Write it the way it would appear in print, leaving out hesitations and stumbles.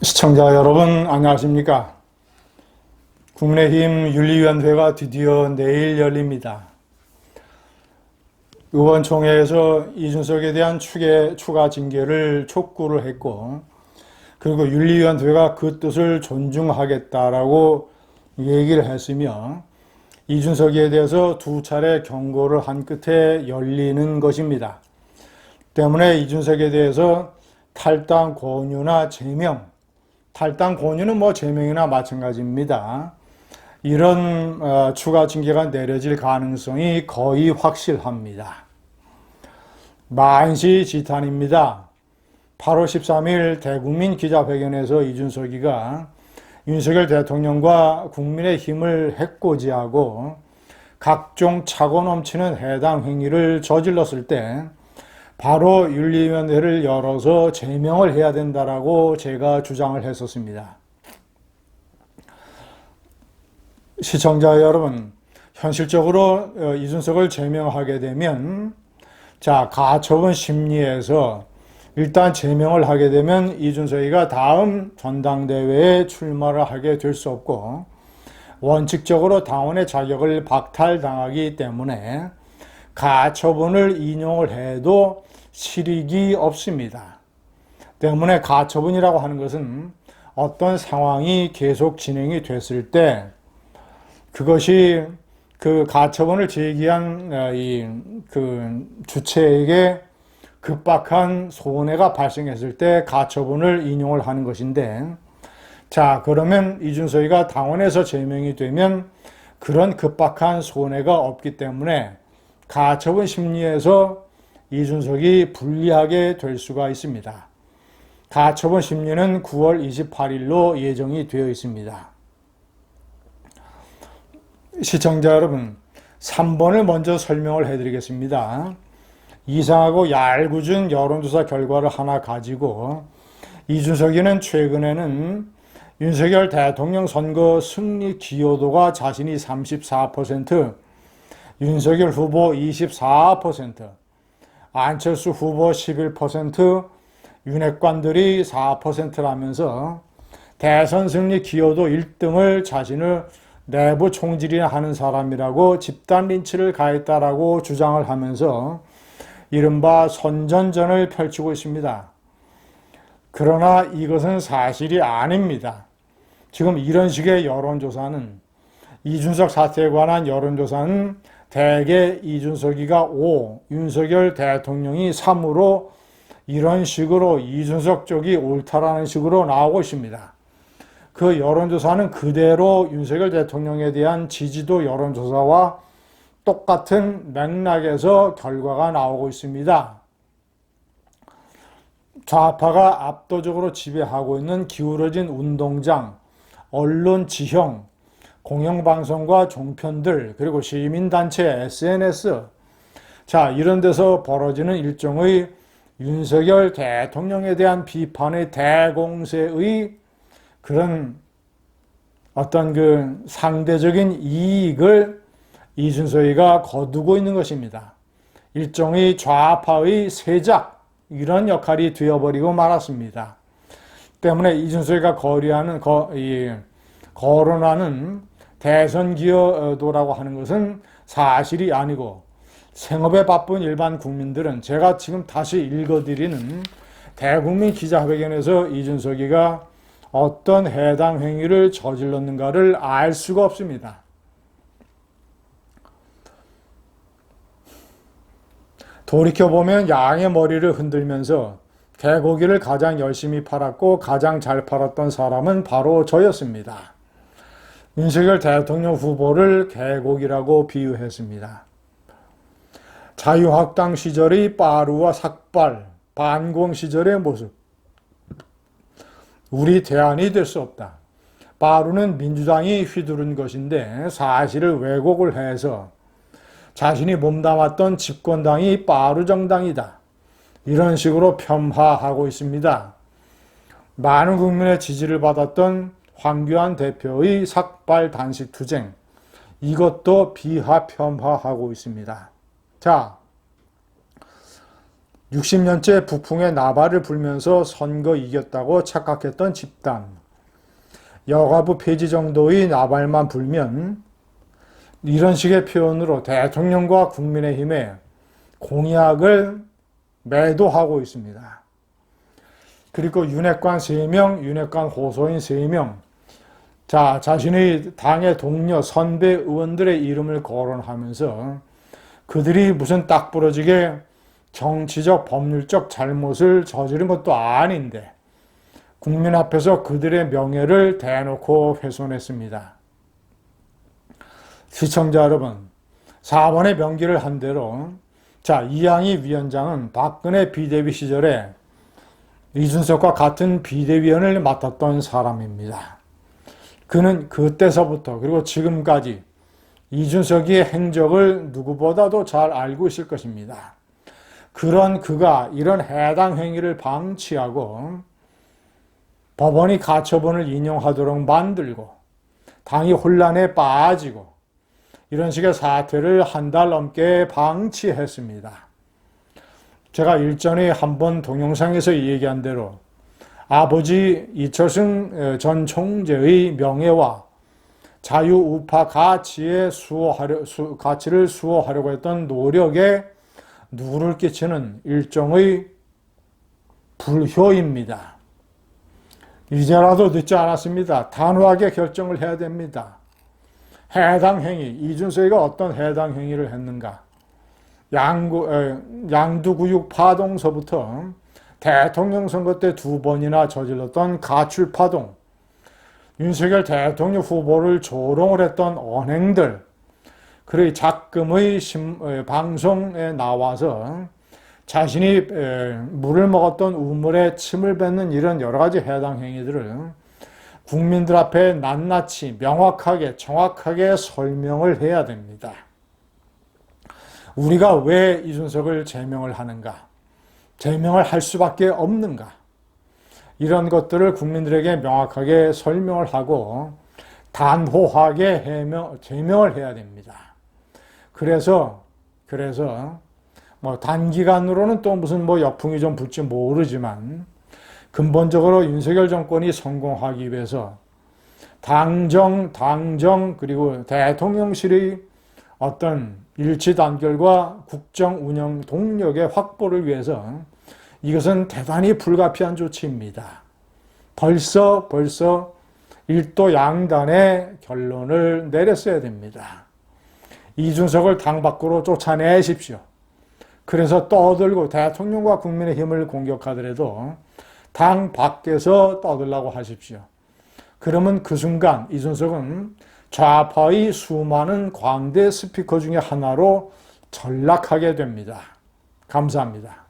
시청자 여러분 안녕하십니까? 국민의힘 윤리위원회가 드디어 내일 열립니다. 의원총회에서 이준석에 대한 추가 징계를 촉구를 했고, 그리고 윤리위원회가 그 뜻을 존중하겠다라고 얘기를 했으며, 이준석에 대해서 두 차례 경고를 한 끝에 열리는 것입니다. 때문에 이준석에 대해서 탈당 권유나 제명, 탈당 권유는 제명이나 마찬가지입니다. 이런 추가 징계가 내려질 가능성이 거의 확실합니다. 만시지탄입니다. 8월 13일 대국민 기자회견에서 이준석이가 윤석열 대통령과 국민의힘을 해코지하고 각종 차고 넘치는 해당 행위를 저질렀을 때 바로 윤리위원회를 열어서 제명을 해야 된다라고 제가 주장을 했었습니다. 시청자 여러분, 현실적으로 이준석을 제명하게 되면 가처분 심리에서 일단 제명을 하게 되면 이준석이가 다음 전당대회에 출마를 하게 될 수 없고 원칙적으로 당원의 자격을 박탈당하기 때문에 가처분을 인용을 해도 실익이 없습니다. 때문에 가처분이라고 하는 것은 어떤 상황이 계속 진행이 됐을 때 그것이 그 가처분을 제기한 그 주체에게 급박한 손해가 발생했을 때 가처분을 인용을 하는 것인데, 그러면 이준석이가 당원에서 제명이 되면 그런 급박한 손해가 없기 때문에 가처분 심리에서 이준석이 불리하게 될 수가 있습니다. 가처분 심리는 9월 28일로 예정이 되어 있습니다. 시청자 여러분, 3번을 먼저 설명을 해드리겠습니다. 이상하고 얄궂은 여론조사 결과를 하나 가지고 이준석이는 최근에는 윤석열 대통령 선거 승리 기여도가 자신이 34%, 윤석열 후보 24%, 안철수 후보 11%, 윤핵관들이 4%라면서 대선 승리 기여도 1등을 자신을 내부 총질이나 하는 사람이라고 집단 린치를 가했다라고 주장을 하면서 이른바 선전전을 펼치고 있습니다. 그러나 이것은 사실이 아닙니다. 지금 이런 식의 여론조사는, 이준석 사태에 관한 여론조사는 대개 이준석이가 5, 윤석열 대통령이 3으로 이런 식으로 이준석 쪽이 옳다라는 식으로 나오고 있습니다. 그 여론조사는 그대로 윤석열 대통령에 대한 지지도 여론조사와 똑같은 맥락에서 결과가 나오고 있습니다. 좌파가 압도적으로 지배하고 있는 기울어진 운동장, 언론 지형, 공영방송과 종편들, 그리고 시민단체, SNS, 이런 데서 벌어지는 일종의 윤석열 대통령에 대한 비판의 대공세의 그런 어떤 그 상대적인 이익을 이준석이가 거두고 있는 것입니다. 일종의 좌파의 세작, 이런 역할이 되어버리고 말았습니다. 때문에 이준석이가 거론하는 대선 기여도라고 하는 것은 사실이 아니고, 생업에 바쁜 일반 국민들은 제가 지금 다시 읽어드리는 대국민 기자회견에서 이준석이가 어떤 해당 행위를 저질렀는가를 알 수가 없습니다. 돌이켜보면 양의 머리를 흔들면서 개고기를 가장 열심히 팔았고 가장 잘 팔았던 사람은 바로 저였습니다. 윤석열 대통령 후보를 개고기라고 비유했습니다. 자유학당 시절의 빠루와 삭발, 반공 시절의 모습, 우리 대안이 될 수 없다. 빠루는 민주당이 휘두른 것인데 사실을 왜곡을 해서 자신이 몸담았던 집권당이 빠루 정당이다, 이런 식으로 폄하하고 있습니다. 많은 국민의 지지를 받았던 황교안 대표의 삭발 단식 투쟁, 이것도 비하 폄하하고 있습니다. 60년째 북풍의 나발을 불면서 선거 이겼다고 착각했던 집단. 여가부 폐지 정도의 나발만 불면 이런 식의 표현으로 대통령과 국민의힘에 공약을 매도하고 있습니다. 그리고 윤핵관 3명, 윤핵관 호소인 3명, 자신의 당의 동료 선배 의원들의 이름을 거론하면서 그들이 무슨 딱 부러지게 정치적 법률적 잘못을 저지른 것도 아닌데 국민 앞에서 그들의 명예를 대놓고 훼손했습니다. 시청자 여러분, 4번의 명기를 한 대로 이양희 위원장은 박근혜 비대위 시절에 이준석과 같은 비대위원을 맡았던 사람입니다. 그는 그때서부터 그리고 지금까지 이준석의 행적을 누구보다도 잘 알고 있을 것입니다. 그런 그가 이런 해당 행위를 방치하고 법원이 가처분을 인용하도록 만들고 당이 혼란에 빠지고 이런 식의 사태를 한 달 넘게 방치했습니다. 제가 일전에 한번 동영상에서 얘기한 대로 아버지 이철승 전 총재의 명예와 자유우파 가치를 수호하려고 했던 노력에 누구를 끼치는 일종의 불효입니다. 이제라도 늦지 않았습니다. 단호하게 결정을 해야 됩니다. 해당 행위, 이준석이가 어떤 해당 행위를 했는가? 양두구육 파동서부터 대통령 선거 때 2번이나 저질렀던 가출파동, 윤석열 대통령 후보를 조롱을 했던 언행들, 그리고 작금의 방송에 나와서 자신이 물을 먹었던 우물에 침을 뱉는 이런 여러 가지 해당 행위들을 국민들 앞에 낱낱이 명확하게 정확하게 설명을 해야 됩니다. 우리가 왜 이준석을 제명을 하는가? 제명을 할 수밖에 없는가? 이런 것들을 국민들에게 명확하게 설명을 하고 단호하게 제명을 해야 됩니다. 그래서 단기간으로는 또 무슨 역풍이 좀 불지 모르지만 근본적으로 윤석열 정권이 성공하기 위해서 당정 그리고 대통령실의 어떤 일치 단결과 국정 운영 동력의 확보를 위해서 이것은 대단히 불가피한 조치입니다. 벌써 일도 양단의 결론을 내렸어야 됩니다. 이준석을 당 밖으로 쫓아내십시오. 그래서 떠들고 대통령과 국민의힘을 공격하더라도 당 밖에서 떠들라고 하십시오. 그러면 그 순간 이준석은 좌파의 수많은 광대 스피커 중에 하나로 전락하게 됩니다. 감사합니다.